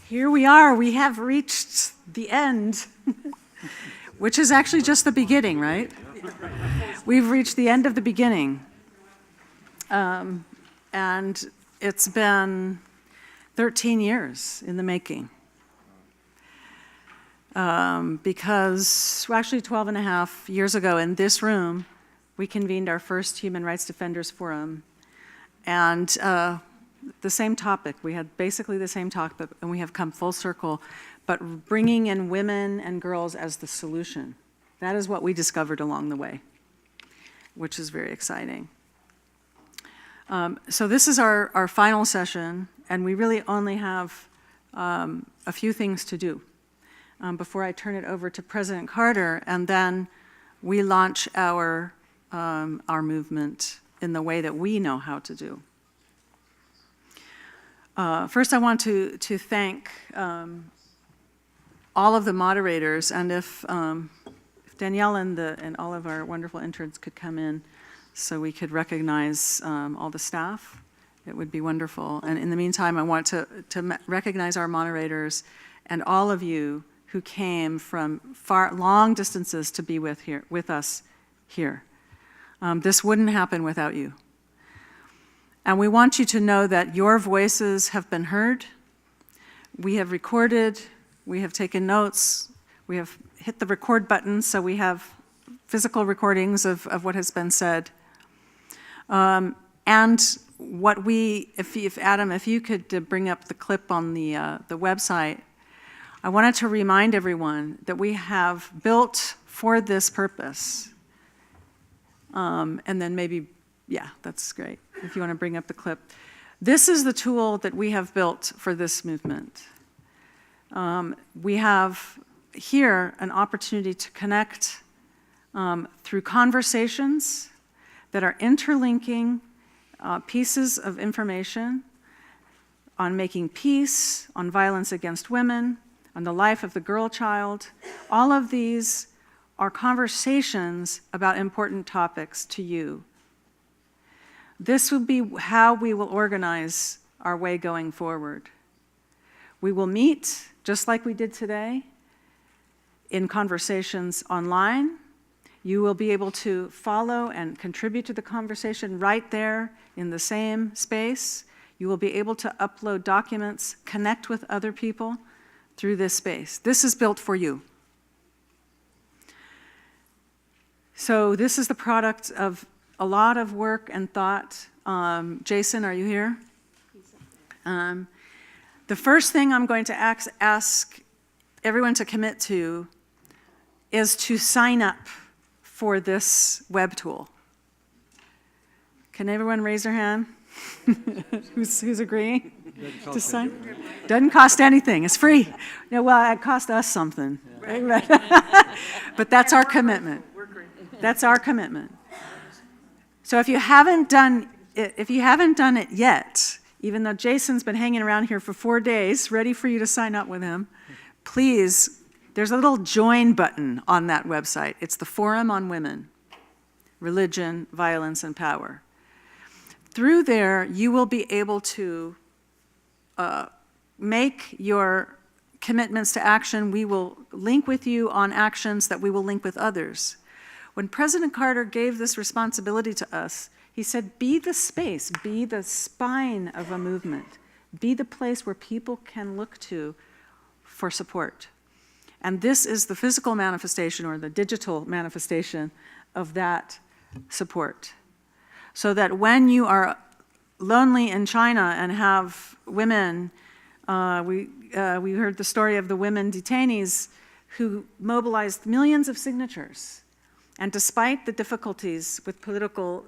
Here we are. We have reached the end, which is actually just the beginning, right? We've reached the end of the beginning. And it's been 13 years in the making. Because actually 12 and a half years ago in this room, we convened our first Human Rights Defenders Forum. And the same topic, we had basically the same topic, and we have come full circle, but bringing in women and girls as the solution. That is what we discovered along the way, which is very exciting. So this is our final session, and we really only have a few things to do before I turn it over to President Carter, and then we launch our movement in the way that we know how to do. First, I want to thank all of the moderators, and if Danielle and all of our wonderful interns could come in so we could recognize all the staff, it would be wonderful. And in the meantime, I want to recognize our moderators and all of you who came from long distances to be with us here. This wouldn't happen without you. And we want you to know that your voices have been heard. We have recorded, we have taken notes, we have hit the record button, so we have physical recordings of what has been said. And what if Adam, if you could bring up the clip on the website, I wanted to remind everyone that we have built for this purpose. And then maybe, yeah, that's great. If you want to bring up the clip. This is the tool that we have built for this movement. We have here an opportunity to connect through conversations that are interlinking pieces of information on making peace, on violence against women, on the life of the girl child. All of these are conversations about important topics to you. This will be how we will organize our way going forward. We will meet, just like we did today, in conversations online. You will be able to follow and contribute to the conversation right there in the same space. You will be able to upload documents, connect with other people through this space. This is built for you. So this is the product of a lot of work and thought. Jason, are you here? The first thing I'm going to ask everyone to commit to is to sign up for this web tool. Can everyone raise their hand? Who's agreeing to sign? Doesn't cost anything. It's free. No, well, it cost us something. Right? But that's our commitment. That's our commitment. So if you haven't done it yet, even though Jason's been hanging around here for 4 days, ready for you to sign up with him, please, there's a little join button on that website. It's the Forum on Women, Religion, Violence, and Power. Through there, you will be able to make your commitments to action. We will link with you on actions that we will link with others. When President Carter gave this responsibility to us, he said, be the space, be the spine of a movement, be the place where people can look to for support. And this is the physical manifestation or the digital manifestation of that support. So that when you are lonely in China and have women, we heard the story of the women detainees who mobilized millions of signatures. And despite the difficulties with political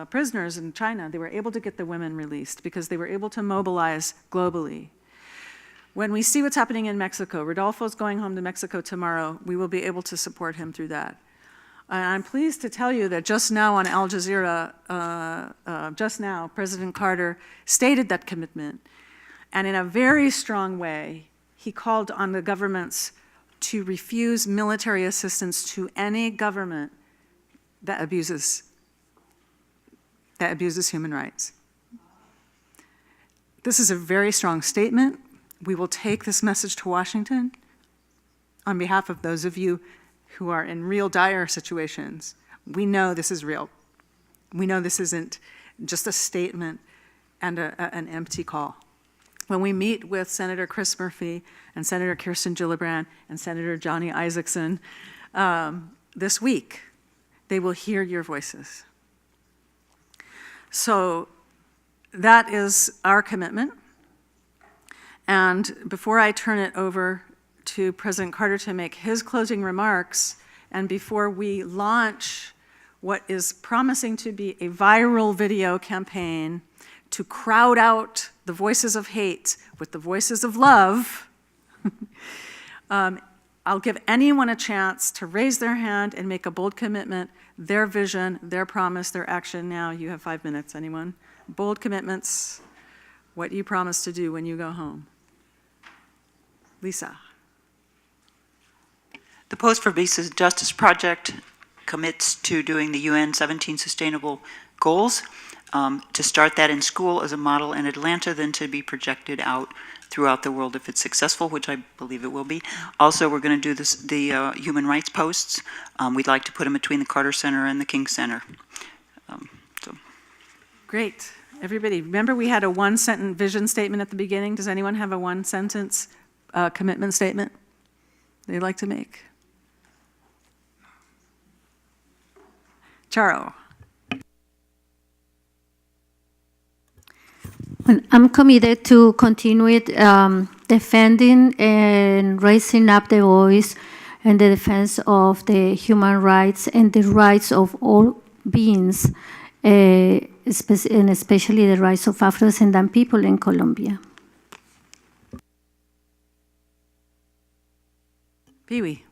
prisoners in China, they were able to get the women released because they were able to mobilize globally. When we see what's happening in Mexico, Rodolfo's going home to Mexico tomorrow, we will be able to support him through that. And I'm pleased to tell you that just now on Al Jazeera, President Carter stated that commitment. And in a very strong way, he called on the governments to refuse military assistance to any government that abuses human rights. This is a very strong statement. we will take this message to Washington on behalf of those of you who are in real dire situations. We know this is real. We know this isn't just a statement and an empty call. When we meet with Senator Chris Murphy and Senator Kirsten Gillibrand and Senator Johnny Isakson this week, they will hear your voices. So that is our commitment. And before I turn it over to President Carter to make his closing remarks, and before we launch what is promising to be a viral video campaign to crowd out the voices of hate with the voices of love, I'll give anyone a chance to raise their hand and make a bold commitment, their vision, their promise, their action. Now you have 5 minutes, anyone? Bold commitments, what you promise to do when you go home. Lisa. The Post for Peace Justice Project commits to doing the UN 17 Sustainable Goals, to start that in school as a model in Atlanta, then to be projected out throughout the world if it's successful, which I believe it will be. Also, we're going to do the human rights posts. We'd like to put them between the Carter Center and the King Center. Great. Everybody, remember we had a one-sentence vision statement at the beginning? Does anyone have a one-sentence commitment statement they'd like to make? Charo. I'm committed to continue defending and raising up the voice and the defense of the human rights and the rights of all beings, and especially the rights of Afro-descendant people in Colombia. Pee-wee.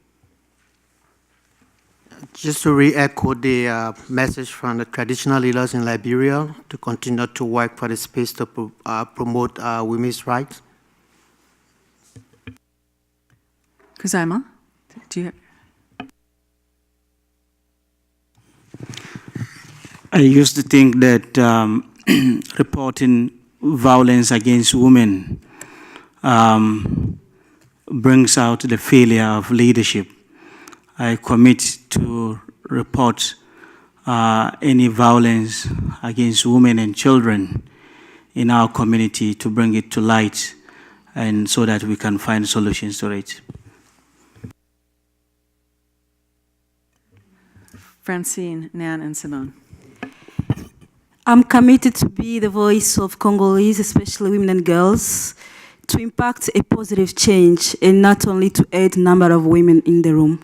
Just to re-echo the message from the traditional leaders in Liberia to continue to work for the space to promote women's rights. Kuzaima, do you have? I used to think that reporting violence against women brings out the failure of leadership. I commit to report any violence against women and children in our community to bring it to light and so that we can find solutions to it. Francine, Nan, and Simone. I'm committed to be the voice of Congolese, especially women and girls, to impact a positive change and not only to add number of women in the room.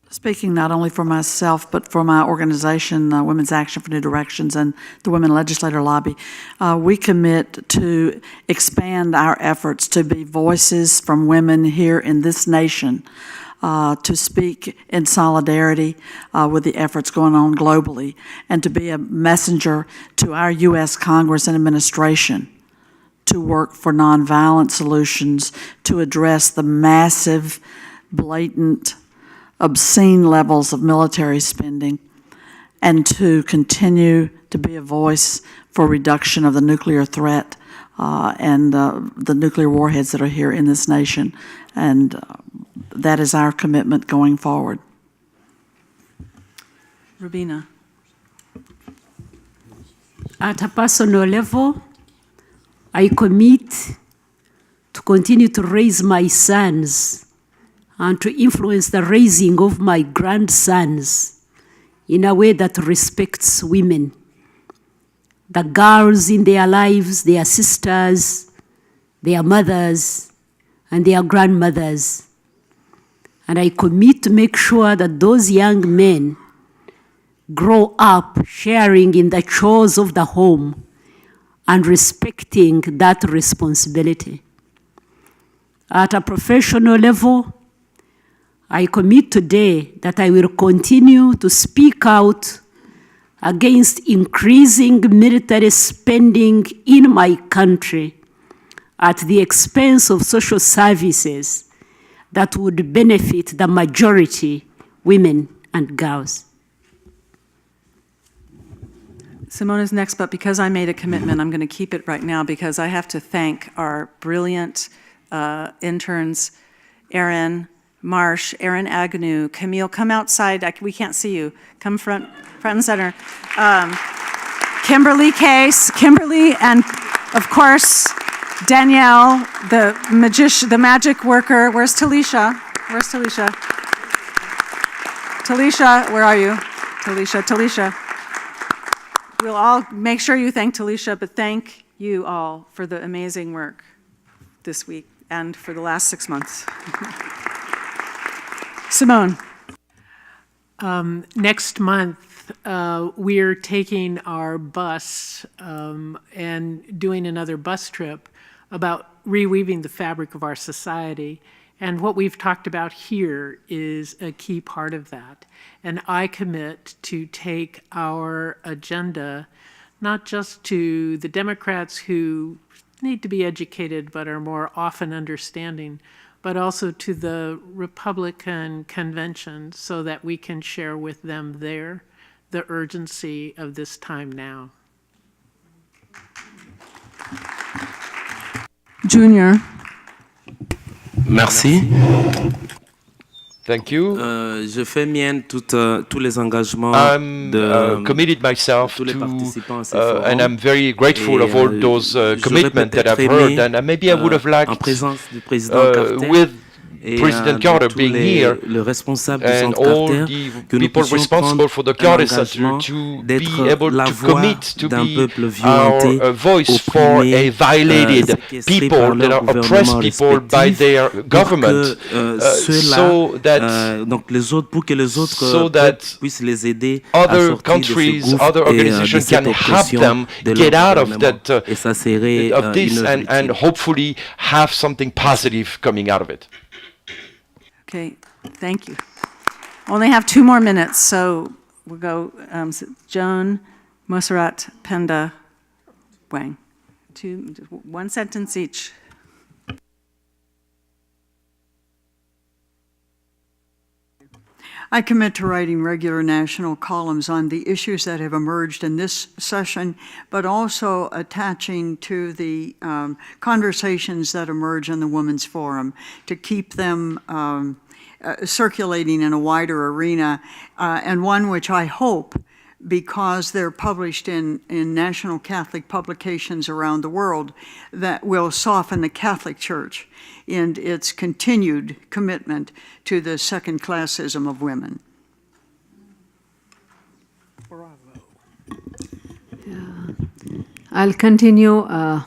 Speaking not only for myself, but for my organization, Women's Action for New Directions, and the Women Legislator Lobby, we commit to expand our efforts to be voices from women here in this nation, to speak in solidarity with the efforts going on globally, and to be a messenger to our U.S. Congress and administration to work for nonviolent solutions to address the massive, blatant, obscene levels of military spending, and to continue to be a voice for reduction of the nuclear threat and the nuclear warheads that are here in this nation. And that is our commitment going forward. Rubina. At a personal level, I commit to continue to raise my sons and to influence the raising of my grandsons in a way that respects women. The girls in their lives, their sisters, their mothers, and their grandmothers. And I commit to make sure that those young men grow up sharing in the chores of the home and respecting that responsibility. At a professional level, I commit today that I will continue to speak out against increasing military spending in my country at the expense of social services that would benefit the majority, women and girls. Simone is next, but because I made a commitment, I'm going to keep it right now because I have to thank our brilliant interns, Erin Marsh, Erin Agnew, Camille, come outside. We can't see you. Come front and center. Kimberly Case, Kimberly, and of course, Danielle, the magic worker. Where's Talisha? Where's Talisha? Talisha, where are you? Talisha. We'll all make sure you thank Talisha, but thank you all for the amazing work this week and for the last 6 months. Simone. Next month, we're taking our bus and doing another bus trip about reweaving the fabric of our society. And what we've talked about here is a key part of that. And I commit to take our agenda, not just to the Democrats who need to be educated but are more often understanding, but also to the Republican convention so that we can share with them there the urgency of this time now. Junior. Merci. Thank you. Je fais mienne tous les engagements I'm committed myself tous les to, participants à ces forums. and I'm very grateful of all those commitments that I've heard, and maybe I would have liked, en présence du président Carter, with President Carter being here, le responsable du and centre all Carter, the que nous people puissions responsible for the prendre Carter un Center engagement to be d'être able la to voix commit to d'un be peuple violenté, our voice for a violated séquestré people par that leur are oppressed gouvernement people by respectif, their pour government, que, so that donc les autres, pour que les autres so that puissent les aider à other sortir countries, de ce gouffre other et de organizations cette can help oppression them de get leur out of gouvernement. that Et ça serait of this une œuvre and utile. hopefully have something positive coming out of it. Okay, thank you. Only have 2 more minutes, so we'll go Joan, Monserrat, Penda, Wang. 1 sentence each. I commit to writing regular national columns on the issues that have emerged in this session, but also attaching to the conversations that emerge in the Women's Forum to keep them circulating in a wider arena, and one which I hope, because they're published in national Catholic publications around the world, that will soften the Catholic Church in its continued commitment to the second-classism of women. I'll continue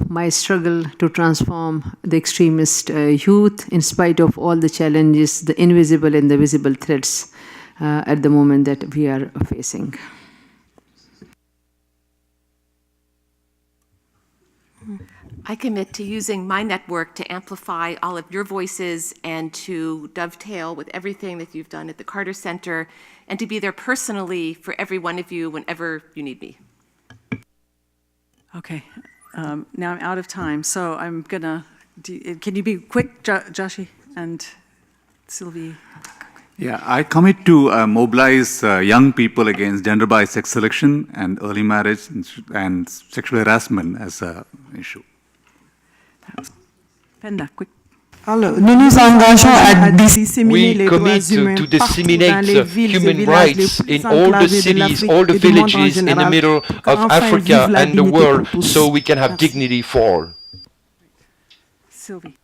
my struggle to transform the extremist youth in spite of all the challenges, the invisible and the visible threats at the moment that we are facing. I commit to using my network to amplify all of your voices and to dovetail with everything that you've done at the Carter Center and to be there personally for every one of you whenever you need me. Okay, now I'm out of time, so I'm gonna, can you be quick, Joshi and Sylvie? Yeah, I commit to mobilize young people against gender biased sex selection and early marriage and sexual harassment as an issue. Penda, quick. Alors, nous nous engageons à disséminer We les droits commit humains to partout dans disseminate les villes et human villages les rights plus in all the enclavés de cities, l'Afrique all the et du monde en villages in the général, middle pour of qu'enfin Africa vive la and the dignité world, pour tous. so we can have Merci. dignity for all. Sylvie.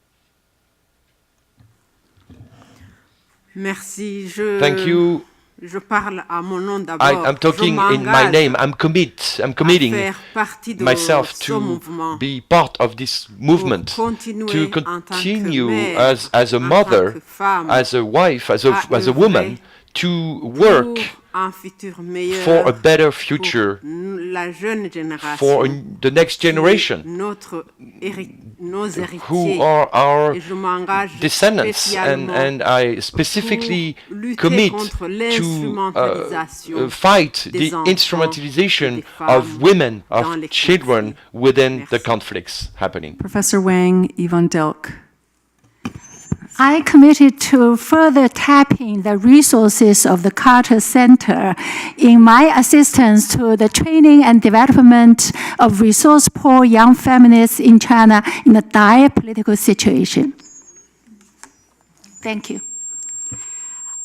Merci. Thank you. Je parle à mon nom d'abord. I'm talking in my name. I'm committing myself to be part of this movement, to continue as a mother, as a wife, as a woman, to work for a better future for the next generation, who are our descendants, and I specifically commit to fight the instrumentalization of women, of children within the conflicts happening. Professor Wang, Yvonne Delk. I committed to further tapping the resources of the Carter Center in my assistance to the training and development of resource-poor young feminists in China in a dire political situation. Thank you.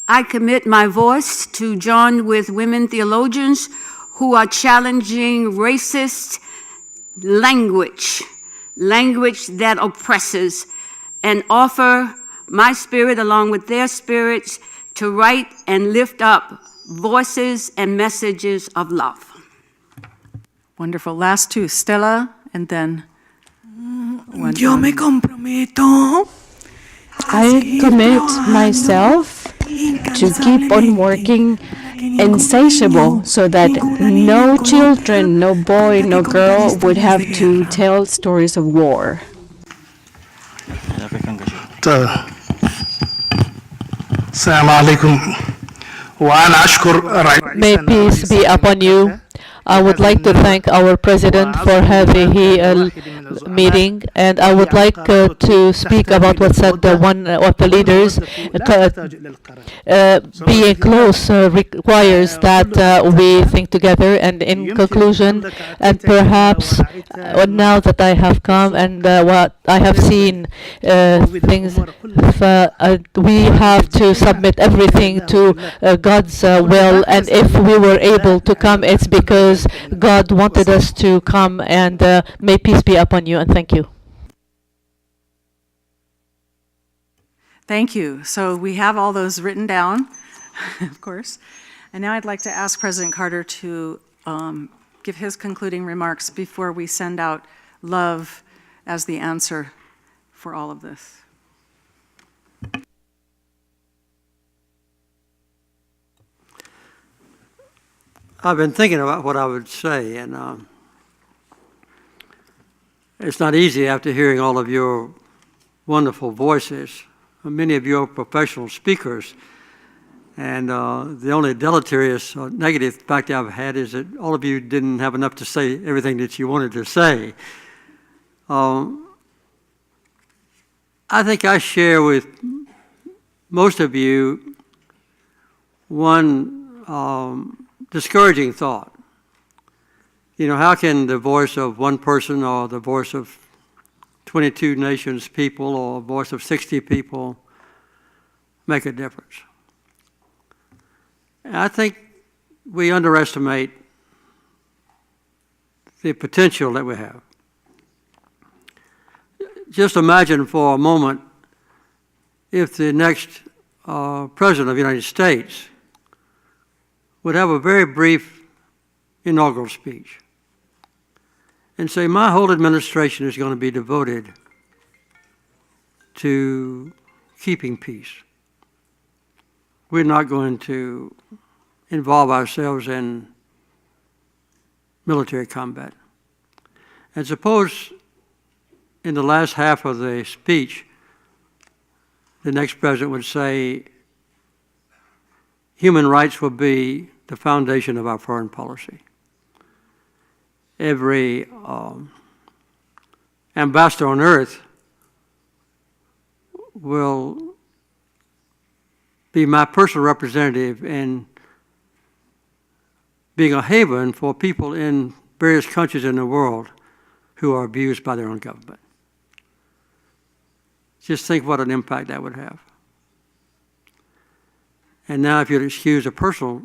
I commit my voice to join with women theologians who are challenging racist language that oppresses, and offer my spirit along with their spirits to write and lift up voices and messages of love. Wonderful. Last two, Stella, and then Yo me comprometo. I commit myself to keep on working insatiable so that no children, no boy, no girl would have to tell stories of war. May peace be upon you. I would like to thank our president for having a meeting, and I would like to speak about what said one of the leaders. Being close requires that we think together, and in conclusion, and perhaps now that I have come and what I have seen things, we have to submit everything to God's will, and if we were able to come, it's because God wanted us to come, and may peace be upon you, and thank you. Thank you. So we have all those written down, of course. And now I'd like to ask President Carter to give his concluding remarks before we send out love as the answer for all of this. I've been thinking about what I would say, and it's not easy after hearing all of your wonderful voices. Many of you are professional speakers, and the only deleterious or negative fact I've had is that all of you didn't have enough to say everything that you wanted to say. I think I share with most of you one discouraging thought. You know, how can the voice of one person or the voice of 22 nations people or a voice of 60 people make a difference? And I think we underestimate the potential that we have. Just imagine for a moment if the next President of the United States would have a very brief inaugural speech and say, my whole administration is going to be devoted to keeping peace. We're not going to involve ourselves in military combat. And suppose in the last half of the speech, the next president would say, human rights will be the foundation of our foreign policy. Every ambassador on earth will be my personal representative in being a haven for people in various countries in the world who are abused by their own government. Just think what an impact that would have. And now, if you'd excuse a personal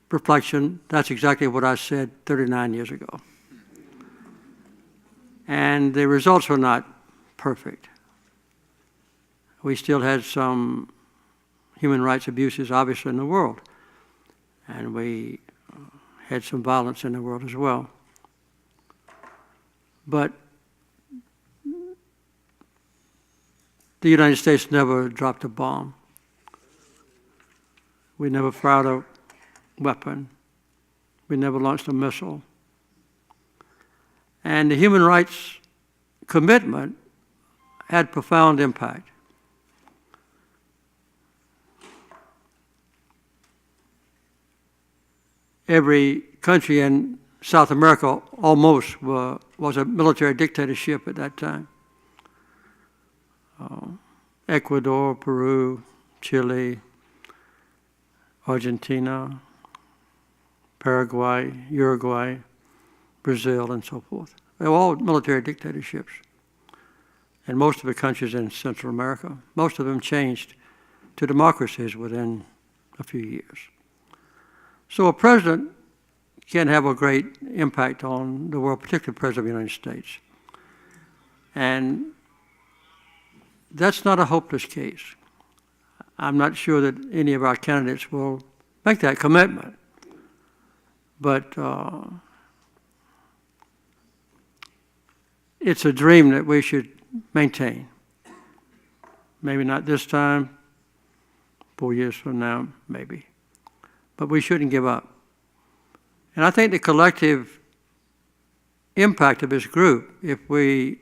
reflection, that's exactly what I said 39 years ago. And the results were not perfect. We still had some human rights abuses, obviously, in the world. And we had some violence in the world as well. But the United States never dropped a bomb. We never fired a weapon. We never launched a missile. And the human rights commitment had profound impact. Every country in South America almost was a military dictatorship at that time. Ecuador, Peru, Chile, Argentina, Paraguay, Uruguay, Brazil, and so forth. They're all military dictatorships. And most of the countries in Central America, most of them changed to democracies within a few years. So a president can have a great impact on the world, particularly the President of the United States. And that's not a hopeless case. I'm not sure that any of our candidates will make that commitment. But it's a dream that we should maintain. Maybe not this time, 4 years from now, maybe. But we shouldn't give up. And I think the collective impact of this group, if we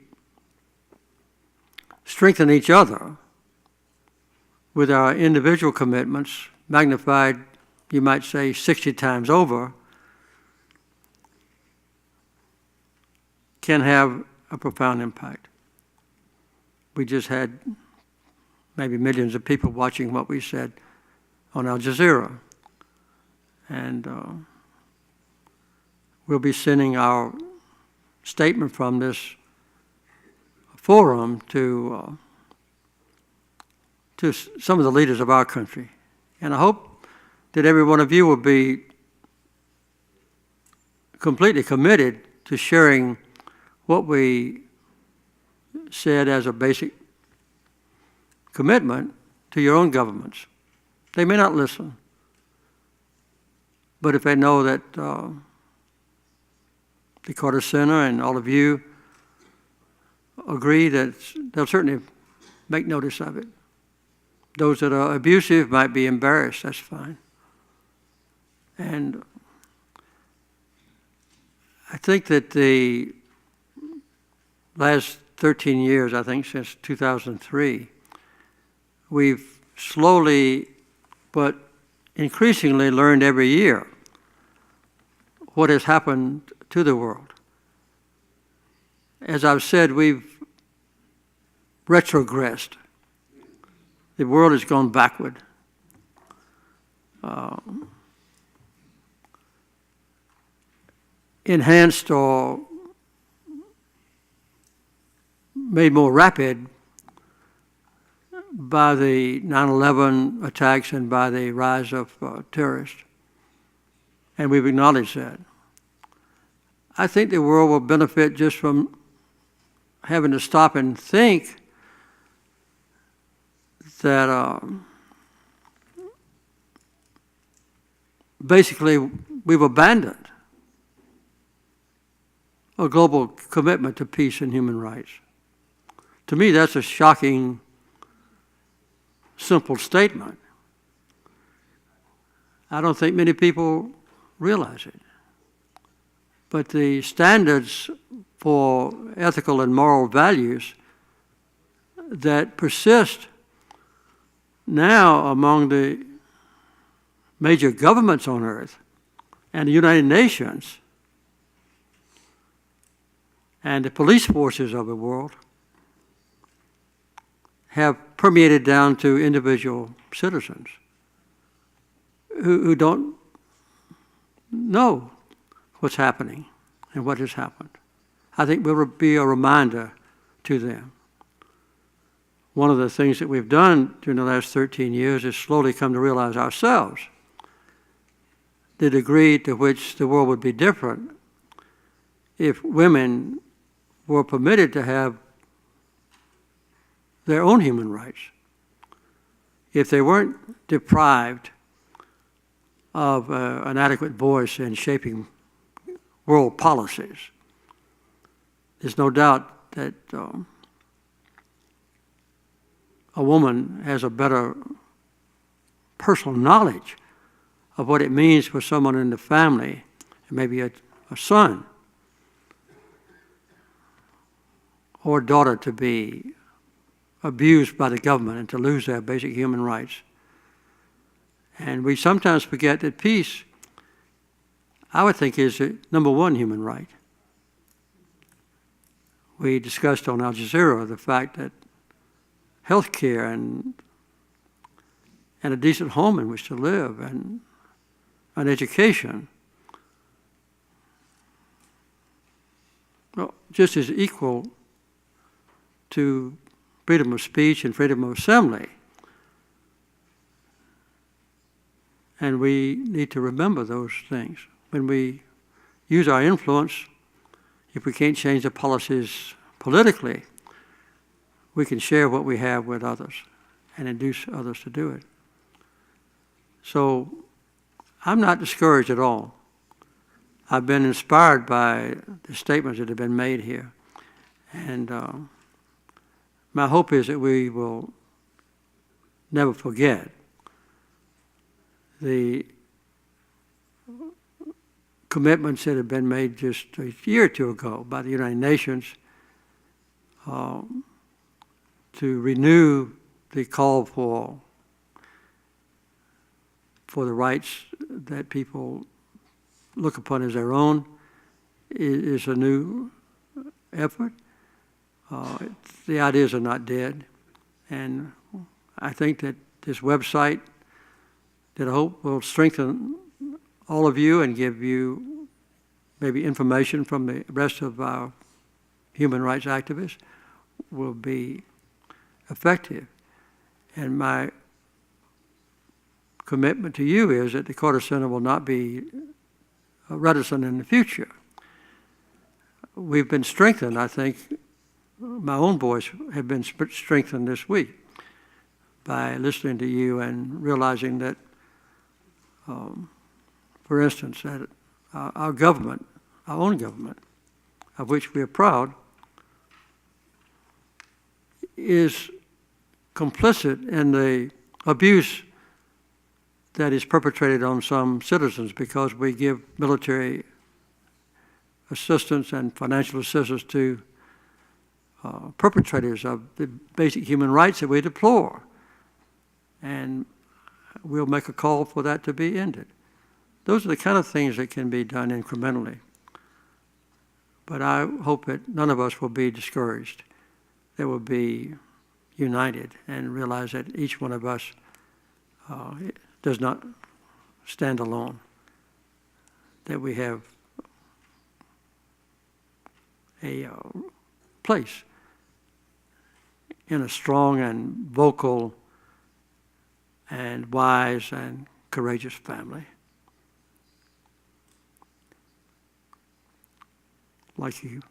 strengthen each other with our individual commitments, magnified, you might say, 60 times over, can have a profound impact. We just had maybe millions of people watching what we said on Al Jazeera. And we'll be sending our statement from this forum to some of the leaders of our country. And I hope that every one of you will be completely committed to sharing what we said as a basic commitment to your own governments. They may not listen, but if they know that the Carter Center and all of you agree, that they'll certainly make notice of it. Those that are abusive might be embarrassed, that's fine. And I think that the last 13 years, I think since 2003, we've slowly but increasingly learned every year what has happened to the world. As I've said, we've retrogressed. The world has gone backward. Enhanced or made more rapid by the 9/11 attacks and by the rise of terrorists. And we've acknowledged that. I think the world will benefit just from having to stop and think that basically we've abandoned a global commitment to peace and human rights. To me, that's a shocking, simple statement. I don't think many people realize it. But the standards for ethical and moral values that persist now among the major governments on earth and the United Nations and the police forces of the world have permeated down to individual citizens who don't know what's happening and what has happened. I think will be a reminder to them. One of the things that we've done during the last 13 years is slowly come to realize ourselves the degree to which the world would be different if women were permitted to have their own human rights, if they weren't deprived of an adequate voice in shaping world policies. There's no doubt that a woman has a better personal knowledge of what it means for someone in the family, maybe a son or daughter, to be abused by the government and to lose their basic human rights. And we sometimes forget that peace, I would think, is the number one human right. We discussed on Al Jazeera the fact that health care and a decent home in which to live and an education, well, just as equal to freedom of speech and freedom of assembly. And we need to remember those things. When we use our influence, if we can't change the policies politically, we can share what we have with others and induce others to do it. So I'm not discouraged at all. I've been inspired by the statements that have been made here. And my hope is that we will never forget the commitments that have been made just a year or two ago by the United Nations to renew the call for the rights that people look upon as their own is a new effort. The ideas are not dead. And I think that this website that I hope will strengthen all of you and give you maybe information from the rest of our human rights activists will be effective. And my commitment to you is that the Carter Center will not be reticent in the future. We've been strengthened, I think. My own voice have been strengthened this week by listening to you and realizing that, for instance, that our government, our own government, of which we are proud, is complicit in the abuse that is perpetrated on some citizens because we give military assistance and financial assistance to perpetrators of the basic human rights that we deplore. And we'll make a call for that to be ended. Those are the kind of things that can be done incrementally. But I hope that none of us will be discouraged, that we'll be united and realize that each one of us does not stand alone, that we have a place in a strong and vocal and wise and courageous family like you.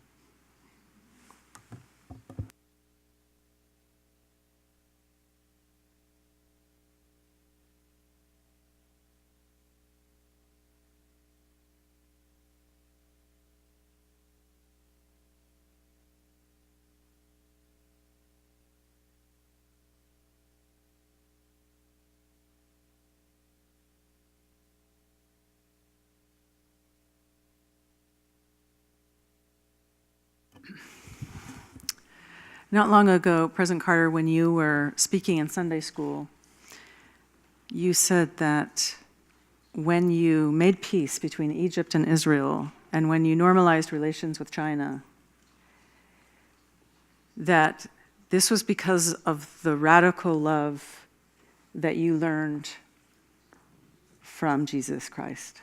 Not long ago, President Carter, when you were speaking in Sunday school, you said that when you made peace between Egypt and Israel, and when you normalized relations with China, that this was because of the radical love that you learned from Jesus Christ.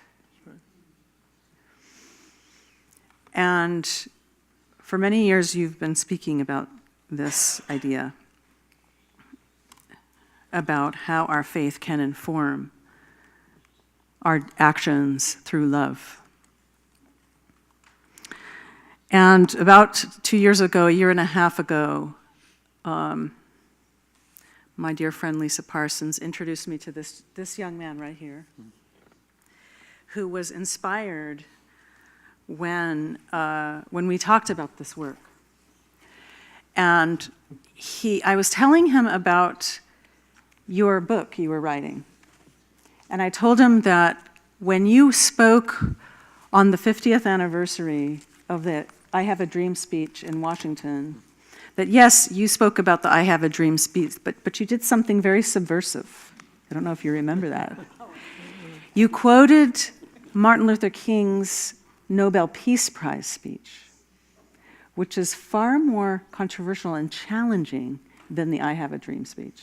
And for many years, you've been speaking about this idea about how our faith can inform our actions through love. And about 2 years ago, a year and a half ago, my dear friend Lisa Parsons introduced me to this young man right here, who was inspired when we talked about this work. And I was telling him about your book you were writing. And I told him that when you spoke on the 50th anniversary of the I Have a Dream speech in Washington, that yes, you spoke about the I Have a Dream speech, but you did something very subversive. I don't know if you remember that. You quoted Martin Luther King's Nobel Peace Prize speech, which is far more controversial and challenging than the I Have a Dream speech.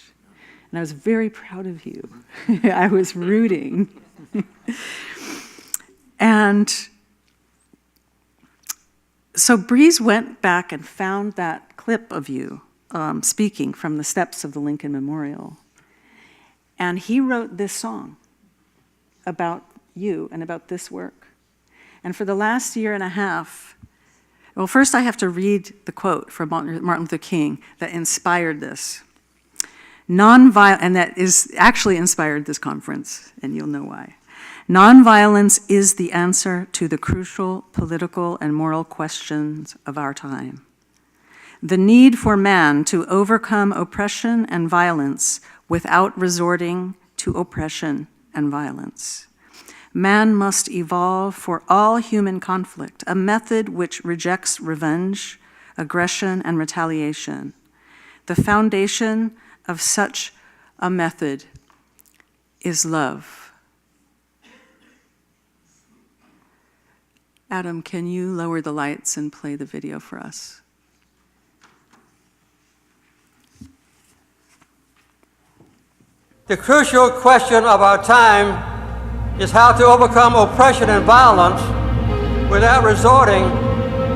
And I was very proud of you. I was rooting. And so Breeze went back and found that clip of you speaking from the steps of the Lincoln Memorial. And he wrote this song about you and about this work. And for the last year and a half, well, first I have to read the quote from Martin Luther King that inspired this. And that is actually inspired this conference, and you'll know why. Nonviolence is the answer to the crucial political and moral questions of our time. The need for man to overcome oppression and violence without resorting to oppression and violence. Man must evolve for all human conflict, a method which rejects revenge, aggression, and retaliation. The foundation of such a method is love. Adam, can you lower the lights and play the video for us? The crucial question of our time is how to overcome oppression and violence without resorting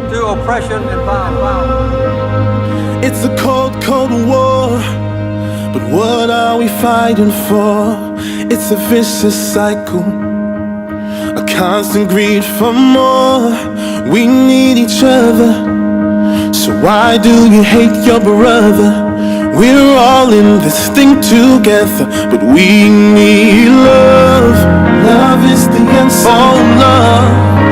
to oppression and violence. It's a cold, cold war, but what are we fighting for? It's a vicious cycle, a constant greed for more. We need each other, so why do you hate your brother? We're all in this thing together, but we need love. Love is the answer. Oh, love.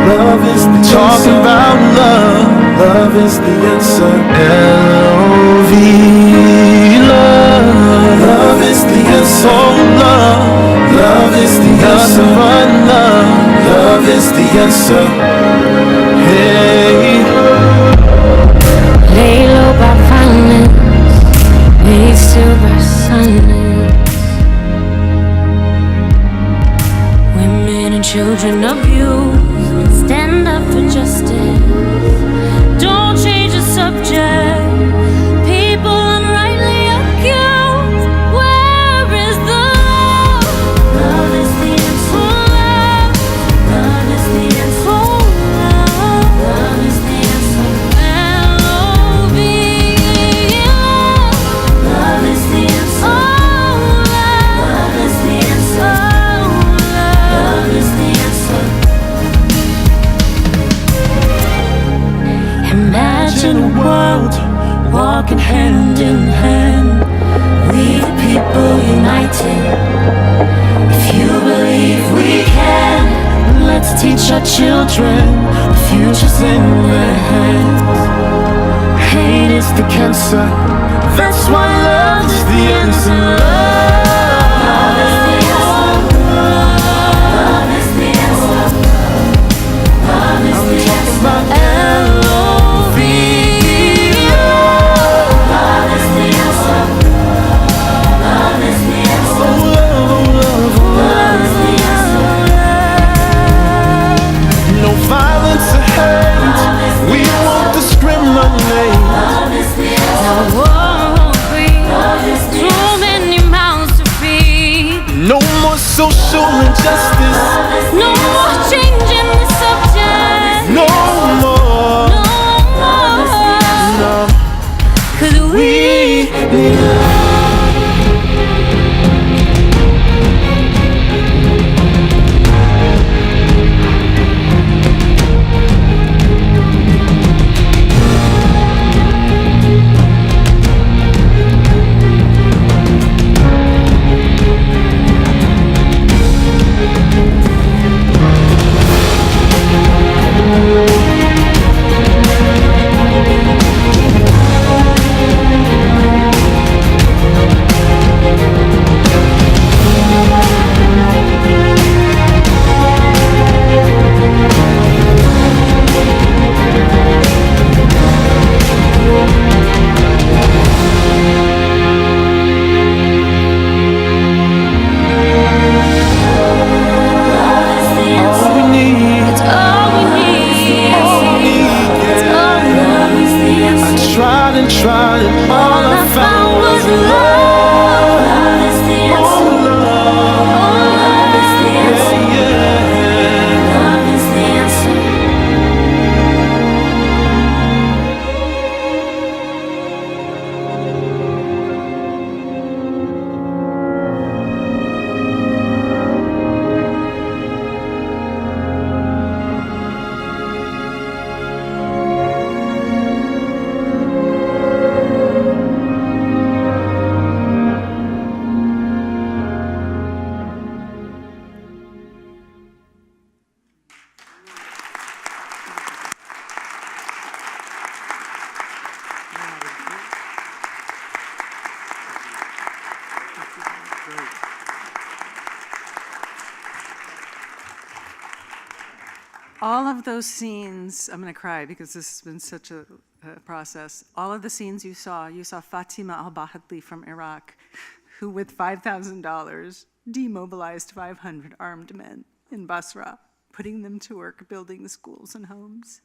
Love is the answer. Talking about love. Love is the answer. L-O-V. Love. Love is the answer. Oh, love. Love is the answer. Love. Love is the answer. Hey. Lay low by violence. Need silver silence. Women and children abused. Stand up for justice. Don't change the subject. People unrightly accused. Where is the love? Love is the answer. Love is the answer. Love is the answer. L-O-V. Love is the answer. Love is the answer. Love is the answer. Imagine a world walking hand in hand. We the people united. If you believe we can, let's teach our children. The future's in their hands. Hate is the cancer. That's why love is the answer. Love is the answer. Love is the answer. Love is the answer. L-O-V. Love is the answer. Love is the answer. Love is the answer. No violence or hate. We won't discriminate. Love is the answer. Love is the answer. Too many all of those scenes, I'm going to cry because this has been such a process. All of the scenes you saw Fatima al-Bahadli from Iraq, who with $5,000 demobilized 500 armed men in Basra, putting them to work building the schools and homes.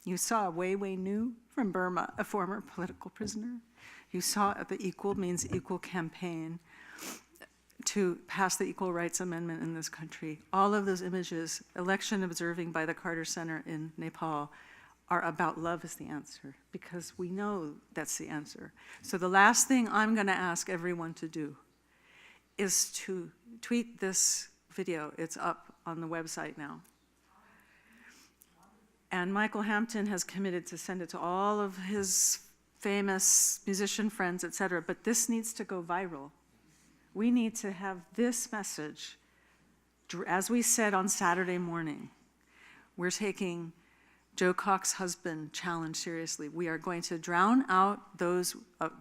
You saw Wei Wei Nu from Burma, a former political prisoner. You saw the Equal Means Equal campaign to pass the Equal Rights Amendment in this country. All of those images, election observing by the Carter Center in Nepal, are about love is the answer, because we know that's the answer. So the last thing I'm going to ask everyone to do is to tweet this video. It's up on the website now. And Michael Hampton has committed to send it to all of his famous musician friends, et cetera, but this needs to go viral. We need to have this message, as we said on Saturday morning. We're taking Joe Cox's husband challenge seriously. We are going to drown out those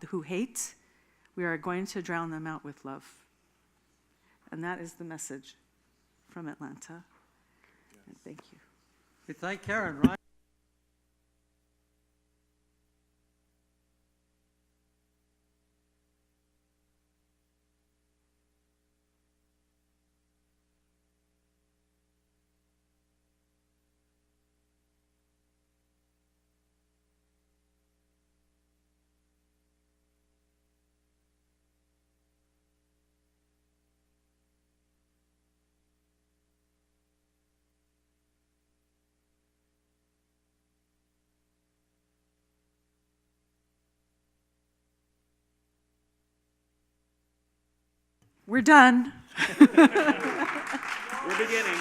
who hate. We are going to drown them out with love. And that is the message from Atlanta. And thank you. We thank Karen, right? We're done. We're beginning.